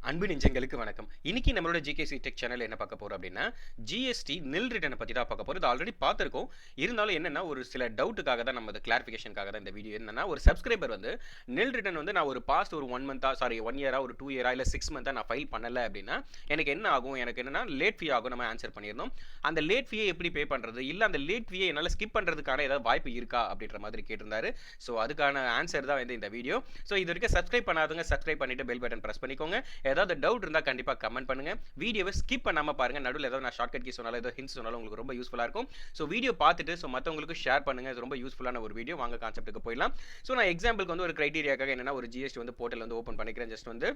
அன்பு நெஞ்சங்களுக்கு வணக்கம். இன்னைக்கு நம்மளோட ஜிகேசி டெக் சேனல் என்ன பார்க்க போறோம் அப்படின்னா, ஜிஎஸ்டி நில் ரிட்டர்னை பத்தி தான் பார்க்க போறோம். இது ஆல்ரெடி பார்த்திருக்கோம். இருந்தாலும் என்னன்னா ஒரு சில டவுட்டுக்காக தான் நம்ம கிளாரிஃபிகேஷனுக்காக தான் இந்த வீடியோ. என்னன்னா ஒரு சப்ஸ்கிரைபர் வந்து நில் ரிட்டர்ன் வந்து நான் ஒரு பாஸ்ட் ஒரு 1 மந்த்தா சாரி 1 இயரா ஒரு 2 இயரா இல்ல 6 மந்த்தா நான் ஃபைல் பண்ணல அப்படின்னா எனக்கு என்ன ஆகும்? எனக்கு என்னன்னா லேட் ஃபீ ஆகும். நம்ம ஆன்சர் பண்ணியிருந்தோம். அந்த லேட் ஃபீயை எப்படி பே பண்றது? இல்ல அந்த லேட் ஃபீயை என்னால ஸ்கிப் பண்றதுக்கான ஏதாவது வாய்ப்பு இருக்கா? அப்படின்ற மாதிரி கேட்டிருந்தாரு. ஸோ அதுக்கான ஆன்சர் தான் வந்து இந்த வீடியோ. ஸோ இது வரைக்கும் சப்ஸ்கிரைப் பண்ணாதவங்க சப்ஸ்கிரைப் பண்ணிட்டு பெல் பட்டன் பிரஸ் பண்ணிக்கோங்க. ஏதாவது டவுட் இருந்தால் கண்டிப்பாக கமெண்ட் பண்ணுங்க. வீடியோவை ஸ்கிப் பண்ணாமல் பாருங்க. நடுவில் ஏதாவது நான் ஷார்ட்கட் கீ சொன்னாலும் ஏதோ ஹிண்ட்ஸ் சொன்னாலும் உங்களுக்கு ரொம்ப யூஸ்ஃபுல்லாக இருக்கும். ஸோ வீடியோ பார்த்துட்டு ஸோ மற்றவங்களுக்கு ஷேர் பண்ணுங்க. இது ரொம்ப யூஸ்ஃபுல்லான ஒரு வீடியோ. வாங்க கான்செப்ட்டுக்கு போயிடலாம். ஸோ நான் எக்ஸாம்பிளுக்கு வந்து ஒரு கிரைட்டீரியாக்காக என்னன்னா ஒரு ஜிஎஸ்டி வந்து போர்ட்டல் வந்து ஓப்பன் பண்ணிக்கிறேன். ஜஸ்ட் வந்து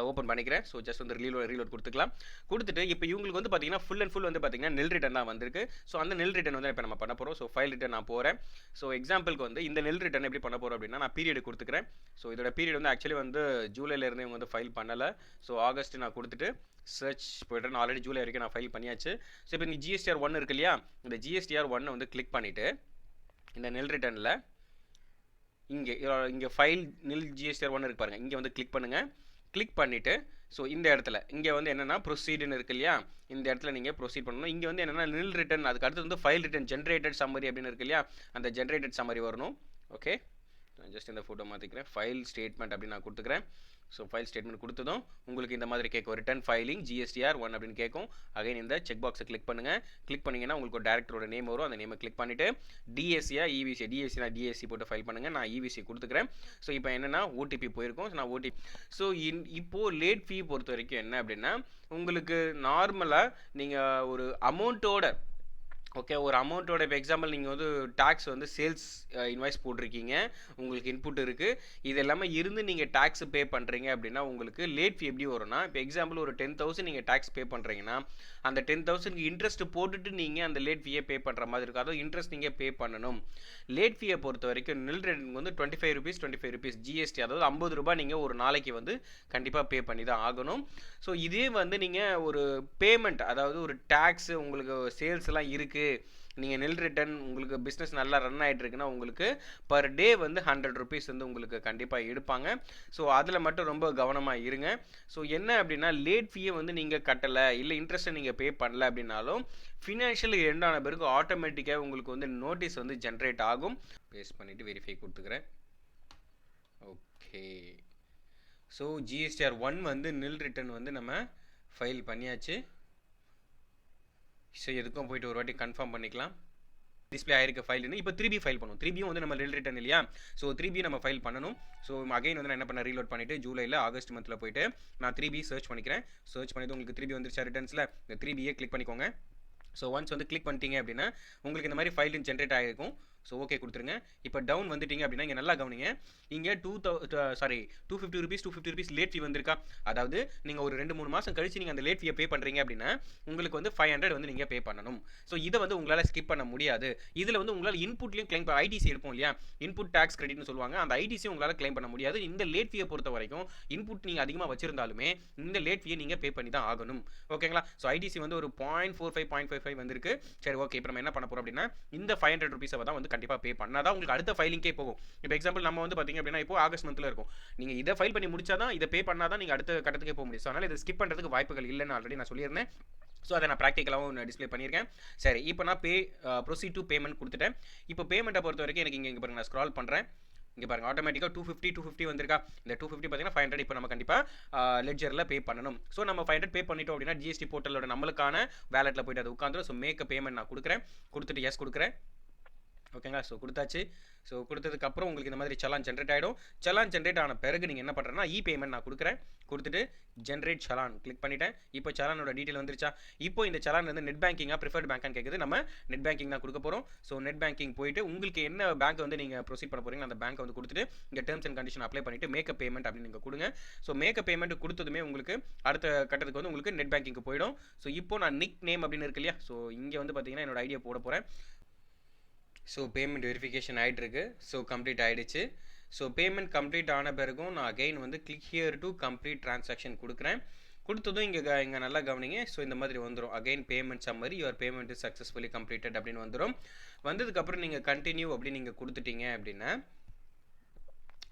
ஓப்பன் பண்ணிக்கிறேன். ஸோ ஜஸ்ட் வந்து ரீலோட் கொடுத்துக்கலாம். கொடுத்துட்டு இப்போ இவங்களுக்கு வந்து பார்த்தீங்கன்னா ஃபுல் அண்ட் ஃபுல் வந்து பார்த்தீங்கன்னா நில் ரிட்டர்ன் தான் வந்திருக்கு. ஸோ அந்த நில் ரிட்டர்ன் வந்து இப்போ நம்ம பண்ண போகிறோம். ஸோ ஃபைல் ரிட்டர்ன் நான் போகிறேன். ஸோ எக்ஸாம்பிளுக்கு வந்து இந்த நில் ரிட்டர்ன் எப்படி பண்ண போகிறோம் அப்படின்னா நான் பீரியட் கொடுத்துக்கிறேன். ஸோ இதோட பீரியட் வந்து ஆக்சுவலி வந்து ஜூலைலேருந்து இவங்க வந்து ஃபைல் பண்ணலை. ஸோ ஆகஸ்ட் நான் கொடுத்துட்டு சர்ச் போய்ட்டு ஆல்ரெடி ஜூலை வரைக்கும் நான் ஃபைல் பண்ணியாச்சு. ஸோ இப்போ இந்த ஜிஎஸ்டிஆர் 1 இருக்கு இல்லையா, இந்த ஜிஎஸ்டிஆர் 1 வந்து கிளிக் பண்ணிவிட்டு இந்த நில் ரிட்டர்னில் இங்கே ஃபைல் நில் ஜிஎஸ்டிஆர் 1 இருக்கு பாருங்கள், இங்கே வந்து கிளிக் பண்ணுங்கள். கிளிக் பண்ணிவிட்டு ஸோ இந்த இடத்துல இங்கே வந்து என்னென்னா ப்ரொசீடுன்னு இருக்கு இல்லையா, இந்த இடத்துல நீங்கள் ப்ரொசீட் பண்ணணும். இங்கே வந்து என்னென்னா நில் ரிட்டர்ன், அதுக்கு அடுத்து வந்து ஃபைல் ரிட்டர்ன் ஜென்ரேட்டட் சம்மரி அப்படின்னு இருக்கு இல்லையா, அந்த ஜென்ரேட்டட் சம்மரி வரணும். ஓகே, நான் ஜஸ்ட் இந்த ஃபோட்டோ மாற்றிக்கிறேன். ஃபைல் ஸ்டேட்மெண்ட் அப்படின்னு நான் கொடுத்துக்கிறேன். ஸோ ஃபைல் ஸ்டேட்மெண்ட் கொடுத்ததும் உங்களுக்கு இந்த மாதிரி கேட்கும் ரிட்டர்ன் ஃபைலிங் ஜிஎஸ்டிஆர் 1 அப்படின்னு கேட்கும். அகைன் இந்த செக் பாக்ஸை கிளிக் பண்ணுங்கள். கிளிக் பண்ணிங்கன்னா உங்களுக்கு ஒரு டேரக்டரோட நேம் வரும். அந்த நேமை கிளிக் பண்ணிவிட்டு டிஎஸ்சியா இவிசி, டிஎஸ்சினா டிஎஸ்சி போட்டு ஃபைல் பண்ணுங்கள். நான் இவிசி கொடுத்துக்கிறேன். ஸோ இப்போ என்னென்னா ஓடிபி போயிருக்கும். ஸோ நான் ஓடிபி இப்போது லேட் ஃபீ பொறுத்த வரைக்கும் என்ன அப்படின்னா உங்களுக்கு நார்மலாக நீங்கள் ஒரு அமௌண்ட்டோட ஓகே ஒரு அமௌண்ட்டோட இப்போ எக்ஸாம்பிள் நீங்கள் வந்து டேக்ஸ் வந்து சேல்ஸ் இன்வாய்ஸ் போட்டிருக்கீங்க, உங்களுக்கு இன்புட் இருக்குது, இது எல்லாமே இருந்து நீங்கள் டேக்ஸ் பே பண்ணுறீங்க அப்படின்னா உங்களுக்கு லேட் ஃபீ எப்படி வரும்னா, இப்போ எக்ஸாம்பிள் ஒரு 10,000 நீங்கள் டேக்ஸ் பே பண்ணுறீங்கன்னா அந்த 10,000க்கு இன்ட்ரெஸ்ட் போட்டுட்டு நீங்கள் அந்த லேட் ஃபீயை பே பண்ணுற மாதிரி இருக்கும். அதுவும் இன்ட்ரெஸ்ட் நீங்கள் பே பண்ணணும். லேட் ஃபீயை பொறுத்த வரைக்கும் நில் ரேட்டிங் வந்து 25 rupees ஜிஎஸ்டி, அதாவது 50 ரூபாய் நீங்கள் ஒரு நாளைக்கு வந்து கண்டிப்பாக பே பண்ணி தான் ஆகணும். ஸோ இதே வந்து நீங்கள் ஒரு பேமெண்ட், அதாவது ஒரு டேக்ஸ் உங்களுக்கு சேல்ஸ்லாம் இருக்குது, நீங்கள் நில் ரிட்டர்ன் உங்களுக்கு பிஸ்னஸ் நல்லா ரன் ஆகிட்டு இருக்குன்னா உங்களுக்கு பர் டே வந்து 100 rupees வந்து உங்களுக்கு கண்டிப்பாக எடுப்பாங்க. ஸோ அதில் மட்டும் ரொம்ப கவனமாக இருங்க. ஸோ என்ன அப்படின்னா லேட் ஃபீயை வந்து நீங்கள் கட்டலை இல்லை இன்ட்ரெஸ்ட்டை நீங்கள் பே பண்ணல அப்படின்னாலும் ஃபினான்ஷியல் எண்ட் ஆன பிறகு ஆட்டோமேட்டிக்காக உங்களுக்கு வந்து நோட்டீஸ் வந்து ஜென்ரேட் ஆகும். பேஸ்ட் பண்ணிவிட்டு வெரிஃபை கொடுத்துக்கிறேன். ஓகே, ஸோ ஜிஎஸ்டிஆர் 1 வந்து நில் ரிட்டர்ன் வந்து நம்ம ஃபைல் பண்ணியாச்சு. ஸோ எதுக்கும் போய்ட்டு ஒரு வாட்டி கன்ஃபார்ம் பண்ணிக்கலாம். டிஸ்பிளே ஆயிருக்க ஃபைல்னு இப்போ 3B ஃபைல் பண்ணும். 3Bயும் வந்து நம்ம நில் ரிட்டர்ன் இல்லையா, ஸோ 3B நம்ம ஃபைல் பண்ணணும். ஸோ அகைன் வந்து நான் என்ன பண்ண ரீலோட் பண்ணிவிட்டு ஜூலையில் ஆகஸ்ட் மந்தில் போய்ட்டு நான் 3B சர்ச் பண்ணிக்கிறேன். சர்ச் பண்ணிவிட்டு உங்களுக்கு 3B வந்துருச்சா ரிட்டர்ன்ஸில், இந்த 3Bயை கிளிக் பண்ணிக்கோங்க. ஸோ ஒன்ஸ் வந்து கிளிக் பண்ணிட்டீங்க அப்படின்னா உங்களுக்கு இந்த மாதிரி ஃபைல் ஜென்ரேட் ஆகிருக்கும். ஸோ ஓகே கொடுத்துருங்க. இப்போ டவுன் வந்துட்டீங்க அப்படின்னா இங்கே நல்லா கவனிங்க. இங்கே 250 rupees லேட் ஃபீ வந்திருக்கா, அதாவது நீங்கள் ஒரு 2-3 மாதம் கழிச்சு நீங்கள் அந்த லேட் ஃபீயை பே பண்ணுறீங்க அப்படின்னா உங்களுக்கு வந்து 500 வந்து நீங்கள் பே பண்ணணும். ஸோ இதை வந்து உங்களால் ஸ்கிப் பண்ண முடியாது. இதில் வந்து உங்களால் இன்புட்லையும் கிளைம் ஐடிசி எடுப்போம் இல்லையா, இன்புட் டேக்ஸ் கிரெடிட்னு சொல்லுவாங்க, அந்த ஐடிசியும் உங்களால் கிளைம் பண்ண முடியாது. இந்த லேட் ஃபீயை பொறுத்த வரைக்கும் இன்புட் நீங்கள் அதிகமாக வச்சிருந்தாலுமே இந்த லேட் ஃபீயை நீங்கள் பே பண்ணி தான் ஆகணும். ஓகேங்களா, ஸோ ஐடிசி வந்து ஒரு 0.45 வந்திருக்கு. சரி ஓகே, இப்போ நம்ம என்ன பண்ண போகிறோம் அப்படின்னா இந்த 500 rupees தான் வந்து கண்டிப்பாக பே பண்ணாதான் உங்களுக்கு அடுத்த ஃபைலிங்கே போகும். இப்போ எக்ஸாம்பிள் நம்ம வந்து பார்த்தீங்க அப்படின்னா இப்போ ஆகஸ்ட் மந்த்தில் இருக்கும், நீங்கள் இதை ஃபைல் பண்ணி முடிச்சாதான் இதை பே பண்ணாதான் நீங்கள் அடுத்த கட்டத்துக்கே போக முடியும். ஸோ அதனால் இதை ஸ்கிப் பண்ணுறதுக்கு வாய்ப்புகள் இல்லைன்னு ஆல்ரெடி நான் சொல்லியிருந்தேன். ஸோ அதை நான் ப்ராக்டிக்கலாகவும் டிஸ்பிளே பண்ணியிருக்கேன். சரி, இப்போ நான் ப்ரொசீட் டு பேமெண்ட் கொடுத்துட்டேன். இப்போ பேமெண்ட்டை பொறுத்த வரைக்கும் எனக்கு இங்கே பாருங்க நான் ஸ்க்ரால் பண்ணுறேன். இங்கே பாருங்கள் ஆட்டோமேட்டிக்காக 250 வந்திருக்கா. இந்த 250 பார்த்தீங்கன்னா 500 இப்போ நம்ம கண்டிப்பாக லெட்ஜரில் பே பண்ணணும். ஸோ நம்ம 500 பே பண்ணிட்டோம் அப்படின்னா ஜிஎஸ்டி போர்ட்டலோட நம்மளுக்கான வேலெட்டில் போய்ட்டு அது உட்காந்துரும். ஸோ மேக் பேமெண்ட் நான் கொடுக்குறேன். கொடுத்துட்டு எஸ் கொடுக்குறேன். ஓகேங்களா, ஸோ கொடுத்தாச்சு. ஸோ கொடுத்ததுக்கப்புறம் உங்களுக்கு இந்த மாதிரி சலான் ஜென்ரேட் ஆகிடும். சலான் ஜென்ரேட் ஆன பிறகு நீங்கள் என்ன பண்ணுறேன்னா பேமெண்ட் நான் கொடுக்குறேன். கொடுத்துட்டு ஜென்ரேட் சலான் கிளிக் பண்ணிட்டேன். இப்போ சலானோட டீட்டெயில் வந்துருச்சா. இப்போ இந்த சலான் வந்து நெட் பேங்கிங்காக ப்ரிஃபர்ட் பேங்கான்னு கேட்குது. நம்ம நெட் பேங்கிங் தான் கொடுக்க போகிறோம். ஸோ நெட் பேங்கிங் போயிட்டு உங்களுக்கு என்ன பேங்க் வந்து நீங்கள் ப்ரொசீட் பண்ண போகிறீங்க அந்த பேங்க்கை வந்து கொடுத்துட்டு இங்கே டேர்ம்ஸ் அண்ட் கண்டிஷன் அப்ளை பண்ணிவிட்டு மேக் பேமெண்ட் அப்படின்னு நீங்கள் கொடுங்க. ஸோ மேக் பேமெண்ட் கொடுத்ததுமே உங்களுக்கு அடுத்த கட்டத்துக்கு வந்து உங்களுக்கு நெட் பேங்கிங்க்கு போயிடும். ஸோ இப்போ நான் நிக் நேம் அப்படின்னு இருக்கு இல்லையா, ஸோ இங்கே வந்து பார்த்தீங்கன்னா என்னோட ஐடியா போட போகிறேன். ஸோ பேமெண்ட் வெரிஃபிகேஷன் ஆகிட்டுருக்கு. ஸோ கம்ப்ளீட் ஆகிடுச்சு. ஸோ பேமெண்ட் கம்ப்ளீட் ஆன பிறகும் நான் அகைன் வந்து click here to complete transaction கொடுக்குறேன். கொடுத்ததும் இங்கே நல்லா கவனிங்க. ஸோ இந்த மாதிரி வந்துடும் again payment summary your payment is successfully completed அப்படின்னு வந்துடும். வந்ததுக்கப்புறம் நீங்கள் கண்டினியூ அப்படின்னு நீங்கள் கொடுத்துட்டீங்க அப்படின்னா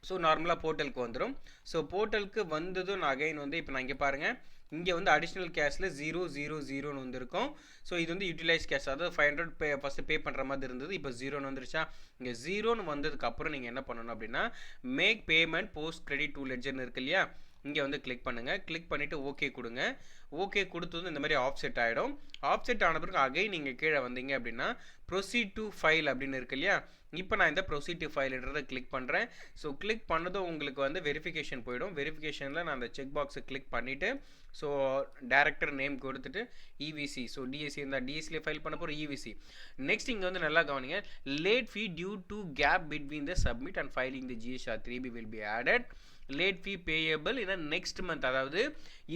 ஸோ நார்மலாக போர்ட்டலுக்கு வந்துடும். ஸோ போர்ட்டலுக்கு வந்ததும் நான் அகைன் வந்து இப்போ நான் இங்கே பாருங்கள், இங்கே வந்து அடிஷ்னல் கேஷில் 000 வந்துருக்கும். ஸோ இது வந்து யூட்டிலைஸ் கேஷ், அதாவது 500 ஃபஸ்ட்டு பே பண்ணுற மாதிரி இருந்தது, இப்போ 0 வந்துருச்சா. இங்கே 0 வந்ததுக்கப்புறம் நீங்கள் என்ன பண்ணணும் அப்படின்னா make payment post credit to லெட்ஜர்னு இருக்கு இல்லையா, இங்கே வந்து கிளிக் பண்ணுங்கள். கிளிக் பண்ணிவிட்டு ஓகே கொடுங்க. ஓகே கொடுத்தது இந்த மாதிரி ஆஃப்செட் ஆகிடும். ஆஃப்செட் ஆன பிறகு அகைன் நீங்கள் கீழே வந்தீங்க அப்படின்னா ப்ரொசீட் டு ஃபைல் அப்படின்னு இருக்கு இல்லையா, இப்போ நான் இந்த ப்ரொசீட் டு ஃபைல்ன்றதை கிளிக் பண்ணுறேன். ஸோ கிளிக் பண்ணதும் உங்களுக்கு வந்து வெரிஃபிகேஷன் போயிடும். வெரிஃபிகேஷனில் நான் அந்த செக் பாக்ஸை கிளிக் பண்ணிவிட்டு ஸோ டேரக்டர் நேம் கொடுத்துட்டு இவிசி, ஸோ டிஎஸ்சி இருந்தால் டிஎஸ்சியில் ஃபைல் பண்ண போகிற இவிசி. நெக்ஸ்ட் இங்கே வந்து நல்லா கவனிங்க, late fee due to gap between the submit and filing the GSR 3B will be added. Late fee payable in next month, அதாவது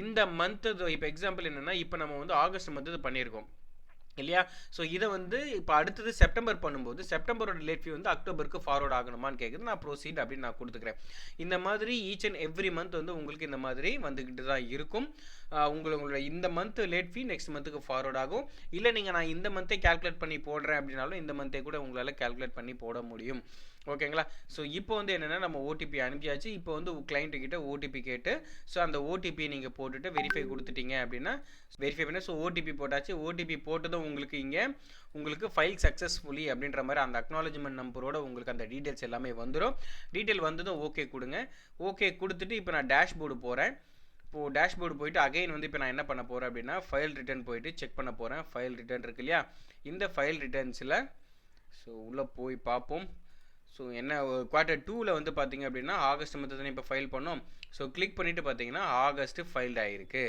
இந்த மந்த். இப்போ எக்ஸாம்பிள் என்னென்னா, இப்போ நம்ம வந்து ஆகஸ்ட் மந்த் இது பண்ணியிருக்கோம் இல்லையா. ஸோ இதை வந்து இப்போ அடுத்தது செப்டம்பர் பண்ணும்போது செப்டம்பரோட லேட் ஃபீ வந்து அக்டோபருக்கு ஃபார்வர்ட் ஆகணுமான்னு கேட்குது. நான் ப்ரொசீட் அப்படின்னு நான் கொடுத்துக்கிறேன். இந்த மாதிரி ஈச் அண்ட் எவ்ரி மந்த் வந்து உங்களுக்கு இந்த மாதிரி வந்துக்கிட்டு தான் இருக்கும். உங்களோட இந்த மந்த் லேட் ஃபீ நெக்ஸ்ட் மந்த்துக்கு ஃபார்வர்ட் ஆகும். இல்லை நீங்கள் நான் இந்த மந்த்தே கேல்குலேட் பண்ணி போடுறேன் அப்படின்னாலும் இந்த மந்த்தே கூட உங்களால் கேல்குலேட் பண்ணி போட முடியும். ஓகேங்களா. ஸோ இப்போ வந்து என்னென்னா நம்ம ஓடிபி அனுப்பியாச்சு. இப்போ வந்து கிளைண்ட்டுக்கிட்ட ஓடிபி கேட்டு ஸோ அந்த ஓடிபியை நீங்கள் போட்டுட்டு வெரிஃபை கொடுத்துட்டீங்க அப்படின்னா வெரிஃபை பண்ண ஸோ ஓடிபி போட்டாச்சு. ஓடிபி போட்டதும் உங்களுக்கு இங்கே உங்களுக்கு ஃபைல் சக்ஸஸ்ஃபுல்லி அப்படின்ற மாதிரி அந்த அக்னாலஜ்மெண்ட் நம்பரோட உங்களுக்கு அந்த டீட்டெயில்ஸ் எல்லாமே வந்துடும். டீட்டெயில் வந்ததும் ஓகே கொடுங்க. ஓகே கொடுத்துட்டு இப்போ நான் டேஷ்போர்டு போகிறேன். இப்போது டேஷ்போர்டு போயிட்டு அகைன் வந்து இப்போ நான் என்ன பண்ண போகிறேன் அப்படின்னா ஃபைல் ரிட்டர்ன் போயிட்டு செக் பண்ண போகிறேன். ஃபைல் ரிட்டர்ன் இருக்கு இல்லையா, இந்த ஃபைல் ரிட்டர்ன்ஸில் ஸோ உள்ளே போய் பார்ப்போம். ஸோ என்ன குவார்ட்டர் 2ல் வந்து பார்த்தீங்க அப்படின்னா ஆகஸ்ட் மந்த் தானே இப்போ ஃபைல் பண்ணோம். ஸோ கிளிக் பண்ணிவிட்டு பார்த்தீங்கன்னா ஆகஸ்ட்டு ஃபைல்ட் ஆகிருக்கு.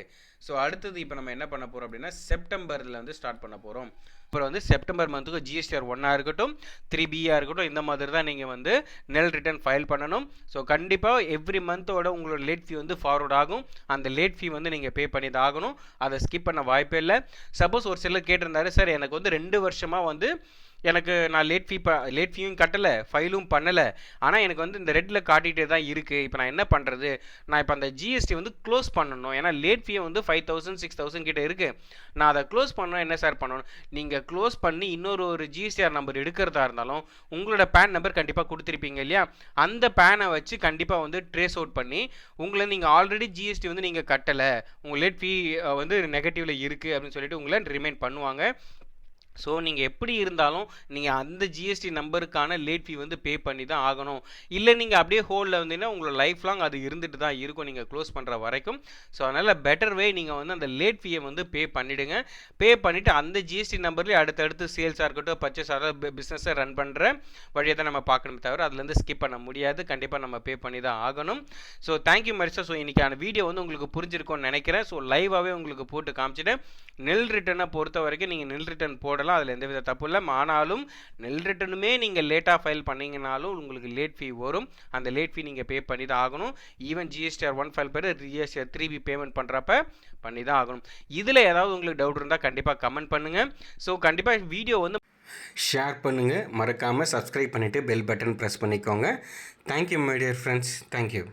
ஸோ அடுத்தது இப்போ நம்ம என்ன பண்ண போகிறோம் அப்படின்னா செப்டம்பரில் வந்து ஸ்டார்ட் பண்ண போகிறோம். அப்புறம் வந்து செப்டம்பர் மந்த்துக்கு GSTR 1 இருக்கட்டும் 3B இருக்கட்டும் இந்த மாதிரி தான் நீங்கள் வந்து நெல் ரிட்டர்ன் ஃபைல் பண்ணணும். ஸோ கண்டிப்பாக எவ்ரி மந்தோட உங்களோட லேட் ஃபீ வந்து ஃபார்வர்ட் ஆகும். அந்த லேட் ஃபீ வந்து நீங்கள் பே பண்ணி தான் ஆகணும். அதை ஸ்கிப் பண்ண வாய்ப்பே இல்லை. சப்போஸ் ஒரு சிலர் கேட்டிருந்தாரு, சார் எனக்கு வந்து 2 வருஷமாக வந்து எனக்கு நான் லேட் ஃபீயும் கட்டலை, ஃபைலும் பண்ணலை, ஆனால் எனக்கு வந்து இந்த ரெட்டில் காட்டிகிட்டே தான் இருக்குது. இப்போ நான் என்ன பண்ணுறது, நான் இப்போ அந்த GST வந்து க்ளோஸ் பண்ணணும். ஏன்னா லேட் ஃபீயை வந்து 5000 6000 கிட்ட இருக்குது. நான் அதை க்ளோஸ் பண்ணணும். என்ன சார் பண்ணணும், நீங்கள் க்ளோஸ் பண்ணி இன்னொரு GSTR நம்பர் எடுக்கிறதா இருந்தாலும் உங்களோட பேன் நம்பர் கண்டிப்பாக கொடுத்துருப்பீங்க இல்லையா, அந்த பேனை வச்சு கண்டிப்பாக வந்து ட்ரேஸ் அவுட் பண்ணி உங்களை நீங்கள் ஆல்ரெடி GST வந்து நீங்கள் கட்டலை, உங்கள் லேட் ஃபீ வந்து நெகட்டிவில் இருக்குது அப்படின்னு சொல்லிட்டு உங்களை ரிமைண்ட் பண்ணுவாங்க. ஸோ நீங்கள் எப்படி இருந்தாலும் நீங்கள் அந்த GST நம்பருக்கான லேட் ஃபீ வந்து பே பண்ணி தான் ஆகணும். இல்லை நீங்கள் அப்படியே ஹோல்டில் வந்தீங்கன்னா உங்களோட லைஃப் லாங் அது இருந்துட்டு தான் இருக்கும் நீங்கள் க்ளோஸ் பண்ணுற வரைக்கும். ஸோ அதனால் பெட்டர் வே நீங்கள் வந்து அந்த லேட் ஃபீயை வந்து பே பண்ணிவிடுங்க. பே பண்ணிவிட்டு அந்த GST நம்பர்லேயே அடுத்தடுத்து சேல்ஸாக இருக்கட்டும் பர்ச்சேஸ் ஆகிற பிஸ்னஸை ரன் பண்ணுற வழியை தான் நம்ம பார்க்கணுமே தவிர அதுலேருந்து ஸ்கிப் பண்ண முடியாது. கண்டிப்பாக நம்ம பே பண்ணி தான் ஆகணும். So thank you Marisa. ஸோ இன்றைக்கான வீடியோ வந்து உங்களுக்கு புரிஞ்சிருக்கும்னு நினைக்கிறேன். ஸோ லைவாகவே உங்களுக்கு போட்டு காமிச்சிட்டேன். நெல் ரிட்டனை பொறுத்த வரைக்கும் நீங்கள் நெல் ரிட்டன் போடலாம், அதில் எந்தவித தப்பு இல்லை. ஆனாலும் நெல் ரிட்டனுமே நீங்கள் லேட்டாக ஃபைல் பண்ணிங்கனாலும் உங்களுக்கு லேட் ஃபீ வரும். அந்த லேட் ஃபீ நீங்கள் பே பண்ணி தான் ஆகணும். ஈவன் GSTR 1 ஃபைல் பேர் GSTR 3B பேமெண்ட் பண்ணுறப்ப பண்ணி தான் ஆகணும். இதில் ஏதாவது உங்களுக்கு டவுட் இருந்தால் கண்டிப்பாக கமெண்ட் பண்ணுங்கள். ஸோ கண்டிப்பாக வீடியோ வந்து ஷேர் பண்ணுங்கள். மறக்காமல் சப்ஸ்கிரைப் பண்ணிவிட்டு பெல் பட்டன் ப்ரெஸ் பண்ணிக்கோங்க. Thank you my dear friends. Thank you.